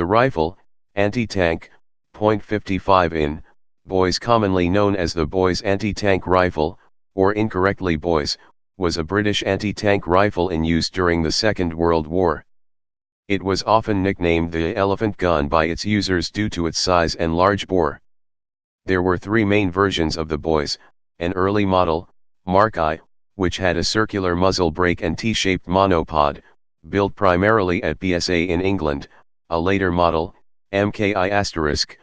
The rifle, anti-tank, .55 in, boys commonly known as the Boys anti-tank rifle, or incorrectly Boys, was a British anti-tank rifle in use during the Second World War. It was often nicknamed the elephant gun by its users due to its size and large bore. There were three main versions of the Boys: an early model, Mark I, which had a circular muzzle brake and T-shaped monopod, built primarily at BSA in England; a later model, MKI*,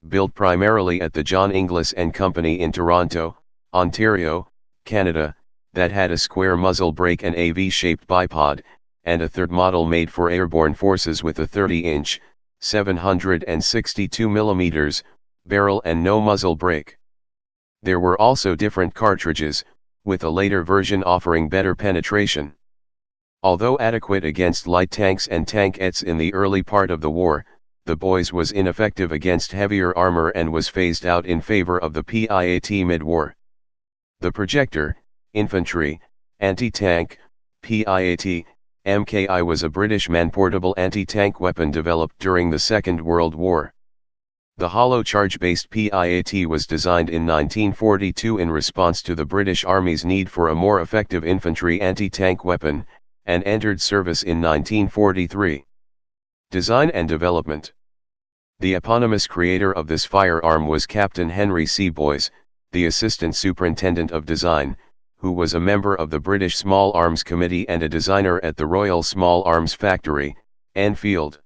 built primarily at the John Inglis and Company in Toronto, Ontario, Canada, that had a square muzzle brake and a V-shaped bipod; and a third model made for airborne forces with a 30-inch, 762 mm, barrel and no muzzle brake. There were also different cartridges, with a later version offering better penetration. Although adequate against light tanks and tankettes in the early part of the war, the Boys was ineffective against heavier armor and was phased out in favor of the PIAT mid-war. The projector, infantry, anti-tank, PIAT, MKI was a British man-portable anti-tank weapon developed during the Second World War. The hollow charge-based PIAT was designed in 1942 in response to the British Army's need for a more effective infantry anti-tank weapon, and entered service in 1943. Design and development. The eponymous creator of this firearm was Captain Henry C. Boys, the Assistant Superintendent of Design, who was a member of the British Small Arms Committee and a designer at the Royal Small Arms Factory, Enfield.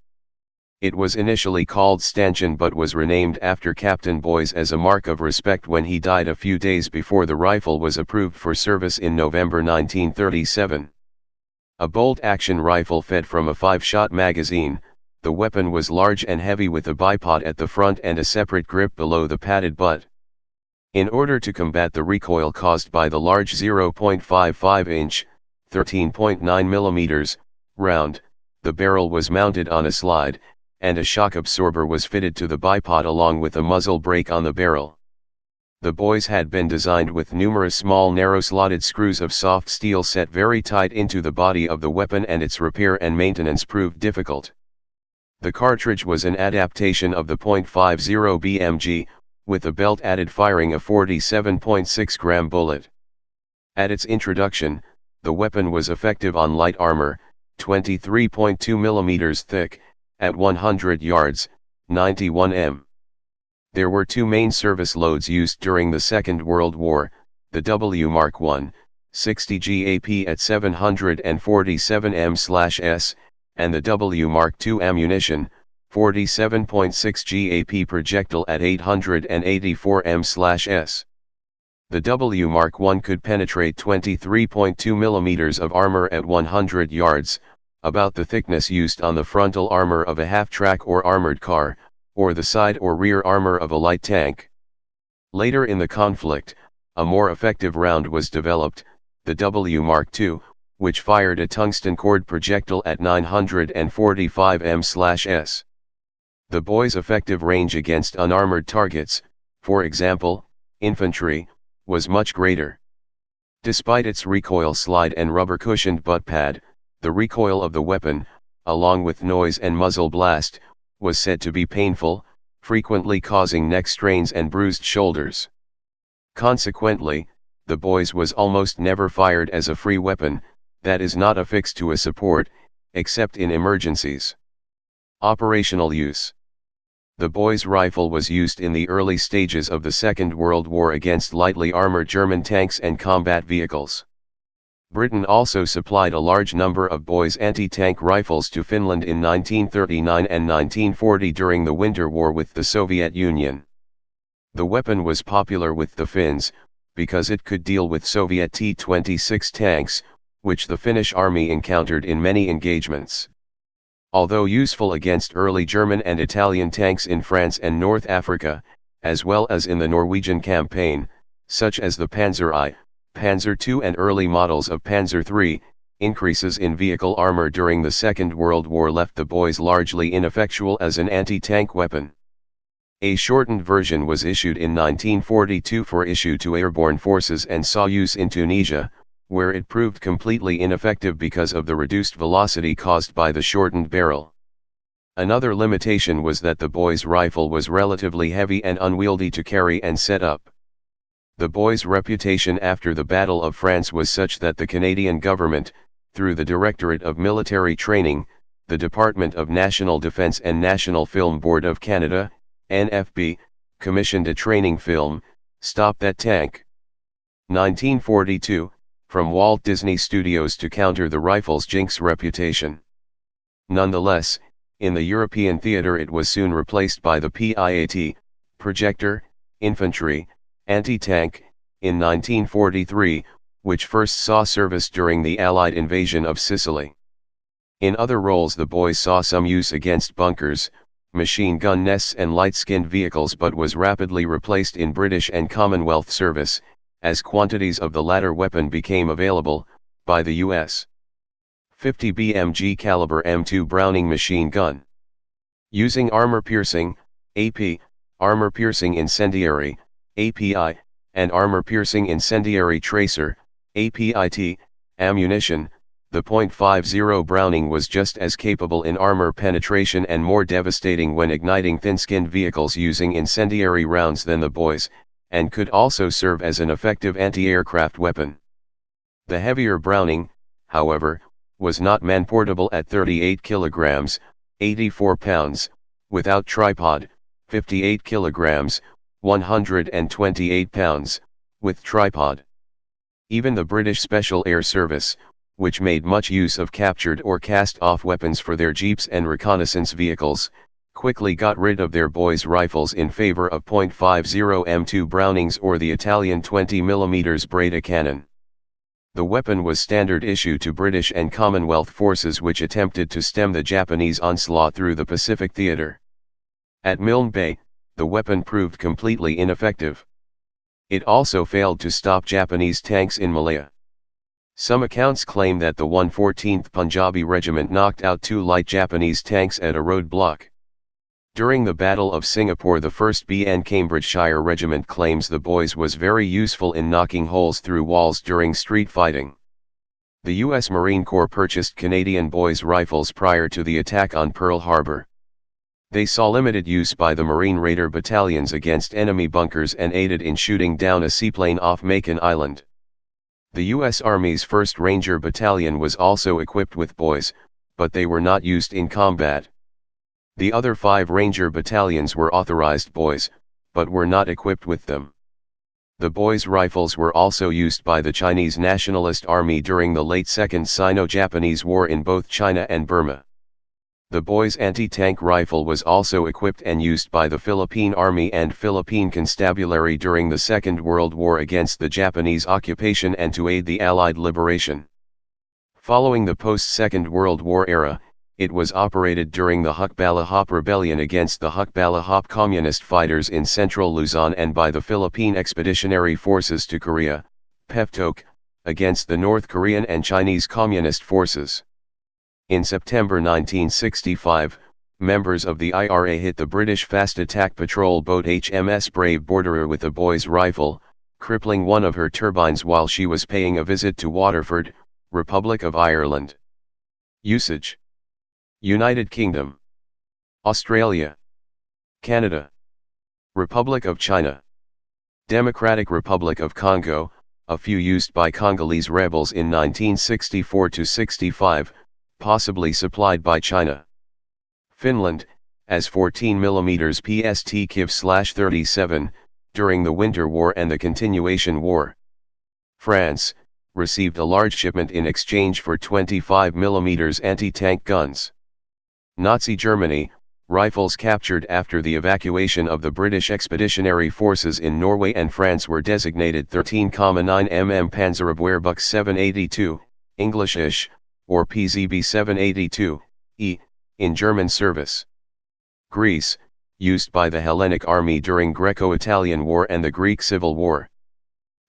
It was initially called Stanchion but was renamed after Captain Boys as a mark of respect when he died a few days before the rifle was approved for service in November 1937. A bolt-action rifle fed from a 5-shot magazine, the weapon was large and heavy with a bipod at the front and a separate grip below the padded butt. In order to combat the recoil caused by the large 0.55-inch, 13.9 mm, round, the barrel was mounted on a slide, and a shock absorber was fitted to the bipod along with a muzzle brake on the barrel. The Boys had been designed with numerous small narrow-slotted screws of soft steel set very tight into the body of the weapon, and its repair and maintenance proved difficult. The cartridge was an adaptation of the .50 BMG, with a belt-added firing a 47.6-gram bullet. At its introduction, the weapon was effective on light armor, 23.2 mm thick, at 100 yards, 91 m. There were two main service loads used during the Second World War: the W Mark I, 60 GAP at 747 m/s, and the W Mark II ammunition, 47.6 GAP projectile at 884 m/s. The W Mark I could penetrate 23.2 mm of armor at 100 yards, about the thickness used on the frontal armor of a half-track or armored car, or the side or rear armor of a light tank. Later in the conflict, a more effective round was developed, the W Mark II, which fired a tungsten cord projectile at 945 m/s. The Boys' effective range against unarmored targets, for example, infantry, was much greater. Despite its recoil slide and rubber-cushioned butt pad, the recoil of the weapon, along with noise and muzzle blast, was said to be painful, frequently causing neck strains and bruised shoulders. Consequently, the Boys was almost never fired as a free weapon, that is not affixed to a support, except in emergencies. Operational use. The Boys rifle was used in the early stages of the Second World War against lightly armored German tanks and combat vehicles. Britain also supplied a large number of Boys anti-tank rifles to Finland in 1939 and 1940 during the Winter War with the Soviet Union. The weapon was popular with the Finns, because it could deal with Soviet T-26 tanks, which the Finnish army encountered in many engagements. Although useful against early German and Italian tanks in France and North Africa, as well as in the Norwegian campaign, such as the Panzer I, Panzer II and early models of Panzer III, increases in vehicle armor during the Second World War left the Boys largely ineffectual as an anti-tank weapon. A shortened version was issued in 1942 for issue to airborne forces and saw use in Tunisia, where it proved completely ineffective because of the reduced velocity caused by the shortened barrel. Another limitation was that the boy's rifle was relatively heavy and unwieldy to carry and set up. The boy's reputation after the Battle of France was such that the Canadian government, through the Directorate of Military Training, the Department of National Defence and National Film Board of Canada, NFB, commissioned a training film, Stop That Tank. 1942, from Walt Disney Studios to counter the rifle's jinx reputation. Nonetheless, in the European theater it was soon replaced by the PIAT, projector, infantry, anti-tank, in 1943, which first saw service during the Allied invasion of Sicily. In other roles the boy saw some use against bunkers, machine gun nests and light-skinned vehicles, but was rapidly replaced in British and Commonwealth service, as quantities of the latter weapon became available, by the U.S. 50 BMG caliber M2 Browning machine gun. Using armor-piercing, AP, armor-piercing incendiary, API, and armor-piercing incendiary tracer, APIT, ammunition, the .50 Browning was just as capable in armor penetration and more devastating when igniting thin-skinned vehicles using incendiary rounds than the boys, and could also serve as an effective anti-aircraft weapon. The heavier Browning, however, was not man-portable at 38 kilograms, 84 pounds, without tripod, 58 kilograms, 128 pounds, with tripod. Even the British Special Air Service, which made much use of captured or cast-off weapons for their jeeps and reconnaissance vehicles, quickly got rid of their boys' rifles in favor of .50 M2 Brownings or the Italian 20mm Breda cannon. The weapon was standard issue to British and Commonwealth forces which attempted to stem the Japanese onslaught through the Pacific theater. At Milne Bay, the weapon proved completely ineffective. It also failed to stop Japanese tanks in Malaya. Some accounts claim that the 114th Punjabi Regiment knocked out 2 light Japanese tanks at a roadblock. During the Battle of Singapore, the 1st BN Cambridgeshire Regiment claims the boys was very useful in knocking holes through walls during street fighting. The U.S. Marine Corps purchased Canadian boys' rifles prior to the attack on Pearl Harbor. They saw limited use by the Marine Raider battalions against enemy bunkers and aided in shooting down a seaplane off Macon Island. The U.S. Army's 1st Ranger Battalion was also equipped with boys, but they were not used in combat. The other 5 Ranger battalions were authorized boys, but were not equipped with them. The boys' rifles were also used by the Chinese Nationalist Army during the late Second Sino-Japanese War in both China and Burma. The boys' anti-tank rifle was also equipped and used by the Philippine Army and Philippine Constabulary during the Second World War against the Japanese occupation and to aid the Allied liberation. Following the post-Second World War era, it was operated during the Hukbalahap Rebellion against the Hukbalahap communist fighters in central Luzon and by the Philippine Expeditionary Forces to Korea, PEFTOK, against the North Korean and Chinese Communist forces. In September 1965, members of the IRA hit the British fast attack patrol boat HMS Brave Borderer with a boy's rifle, crippling one of her turbines while she was paying a visit to Waterford, Republic of Ireland. Usage: United Kingdom, Australia, Canada, Republic of China, Democratic Republic of Congo, a few used by Congolese rebels in 1964-65, possibly supplied by China. Finland, as 14mm PST Kiv/37, during the Winter War and the Continuation War. France, received a large shipment in exchange for 25mm anti-tank guns. Nazi Germany, rifles captured after the evacuation of the British Expeditionary Forces in Norway and France were designated 13,9mm Panzerabwehrbuch 782, English-ish, or PZB 782, E, in German service. Greece, used by the Hellenic Army during Greco-Italian War and the Greek Civil War.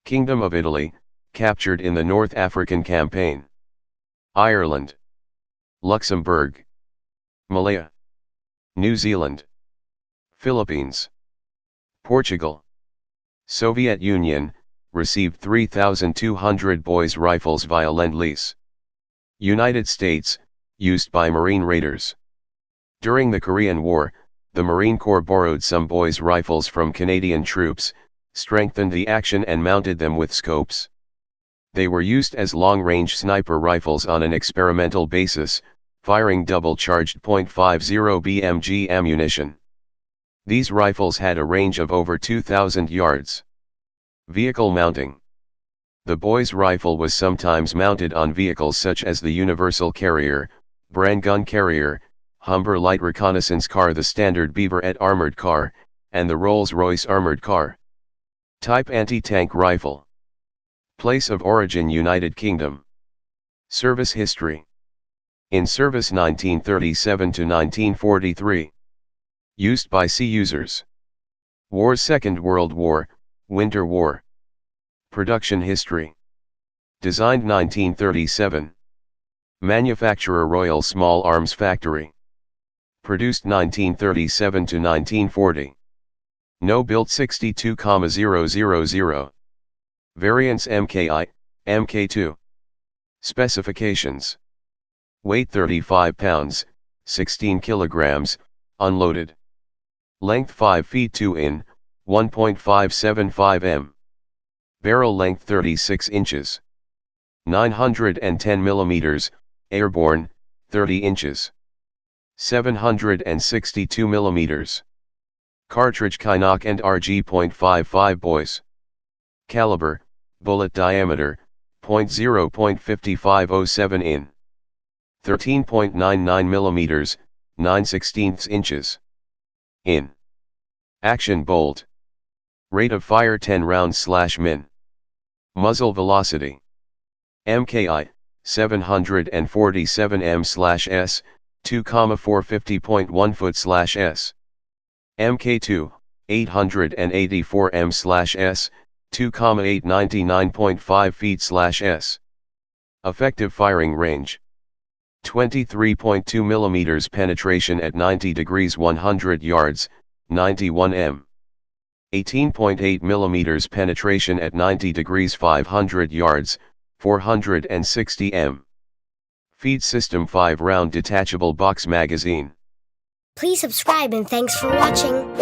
Kingdom of Italy, captured in the North African Campaign. Ireland, Luxembourg, Malaya, New Zealand, Philippines, Portugal. Soviet Union, received 3,200 boys' rifles via Lend-Lease. United States, used by Marine Raiders. During the Korean War, the Marine Corps borrowed some boys' rifles from Canadian troops, strengthened the action and mounted them with scopes. They were used as long-range sniper rifles on an experimental basis, firing double-charged .50 BMG ammunition. These rifles had a range of over 2,000 yards. Vehicle mounting. The boys' rifle was sometimes mounted on vehicles such as the Universal Carrier, Bren Gun Carrier, Humber Light Reconnaissance Car, the Standard Beaverette Armored Car, and the Rolls-Royce Armored Car. Type anti-tank rifle. Place of origin United Kingdom. Service history. In service 1937 to 1943. Used by sea users. Wars: Second World War, Winter War. Production history. Designed 1937. Manufacturer Royal Small Arms Factory. Produced 1937 to 1940. No built 62,000. Variants MKI, MK2. Specifications. Weight 35 pounds, 16 kilograms, unloaded. Length 5 feet 2 in, 1.575 m. Barrel length 36 inches. 910 millimeters, airborne, 30 inches. 762 millimeters. Cartridge Kynoch and RG.55 boys. Caliber, bullet diameter, .0.5507 in. 13.99 millimeters, 9/16 inches. In. Action bolt. Rate of fire 10 rounds/min. Muzzle velocity. MKI, 747 m/s, 2,450.1 foot/s. MK2, 884 m/s, 2,899.5 feet/s. Effective firing range. 23.2 millimeters penetration at 90 degrees 100 yards, 91 m. 18.8 millimeters penetration at 90 degrees 500 yards, 460 m. Feed system 5-round detachable box magazine. Please subscribe and thanks for watching.